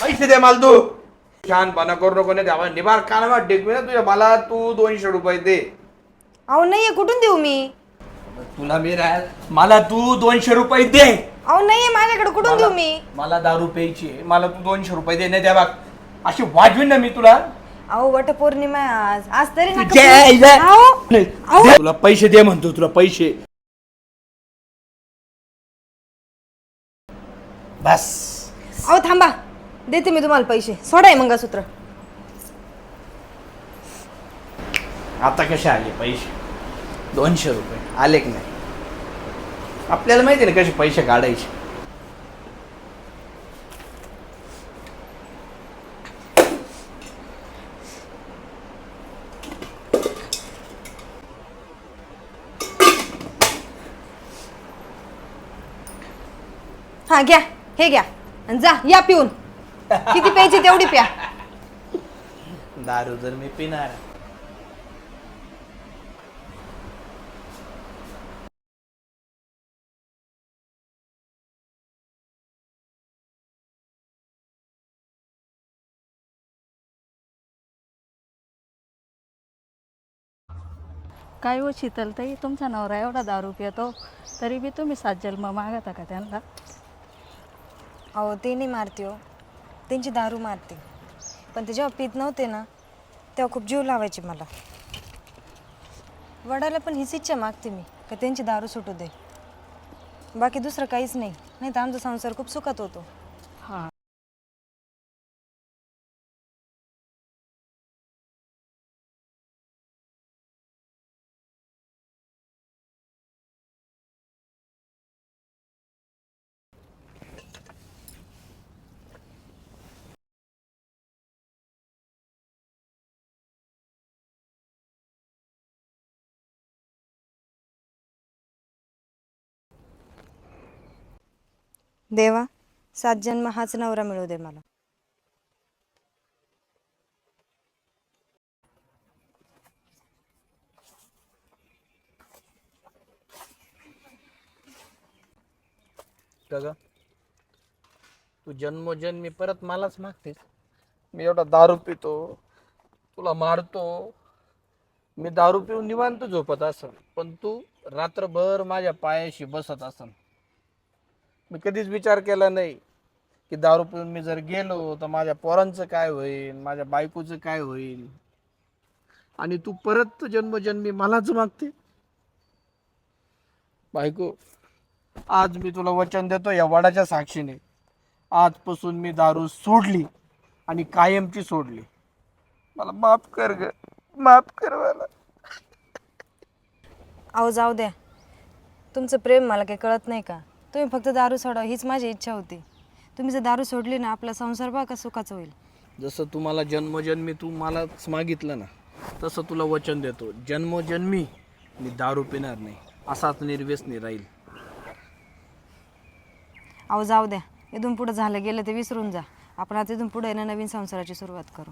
पैसे दे मला तू. छानपणा करू नको नाही द्यावा निभार कानावा टेकवी ना तुझ्या. मला तू 200 रुपये दे. अहो नाहीये, कुठून देऊ मी? तुला मी मला तू 200 रुपये दे. अहो नाहीये माझ्याकडे, कुठून देऊ मी? मला दारू प्यायची आहे. मला तू 200 रुपये दे. नाही द्या बघ अशी वाजवीन ना मी तुला. अहो वटपौर्णिमा आहे आज. आज तरी नका जय- जय- अहो, दे. तुला पैसे दे म्हणतो. तुला पैसे बस. अहो थांबा, देते मी तुम्हाला पैसे. सोडा हे मंगळसूत्र. आता कसे आले पैसे? 200 रुपये आले की नाही? आपल्याला माहिती ना कसे पैसे काढायचे. हा घ्या, हे घ्या आणि जा या पिऊन. किती प्यायची तेवढी प्या. दारू जर मी पिणार. काय हो शीतलताई, तुमचा नवरा एवढा दारू पितो तरी बी तुम्ही 7 जन्म मागता का त्यांना? अहो ते नाही मारते हो, त्यांची दारू मारते. पण ते जेव्हा पित नव्हते ना तेव्हा खूप जीव लावायचे मला. वडाला पण हीच इच्छा मागते मी का त्यांची दारू सुटू दे. बाकी दुसरं काहीच नाही. नाही तर आमचा संसार खूप सुखात होतो. हां. देवा 7 जन्म हाच नवरा मिळू दे मला. का तू जन्मोजन्मी परत मलाच मागतेस? मी एवढा दारू पितो, तुला मारतो. मी दारू पिऊन निवांत झोपत असन पण तू रात्रभर माझ्या पायाशी बसत असन. मी कधीच विचार केला नाही की दारू पिऊन मी जर गेलो तर माझ्या पोरांचं काय होईल, माझ्या बायकोचं काय होईल. आणि तू परत जन्मोजन्मी मलाच मागते. बायको, आज मी तुला वचन देतो या वडाच्या साक्षीने, आजपासून मी दारू सोडली आणि कायमची सोडली. मला माफ कर ग, माफ कर मला. अहो जाऊ द्या, तुमचं प्रेम मला काही कळत नाही का? तुम्ही फक्त दारू सोडा हीच माझी इच्छा होती. तुम्ही जर दारू सोडली ना आपला संसार बघा का सुखाचा होईल. जसं तू मला जन्मोजन्मी तू मलाच मागितलं ना, तसं तुला वचन देतो जन्मोजन्मी मी दारू पिणार नाही, असाच निर्व्यसनी राहील. अहो जाऊ द्या, इथून पुढे झालं गेलं ते विसरून जा. आपण आता इथून पुढे ना नवीन संसाराची सुरुवात करू.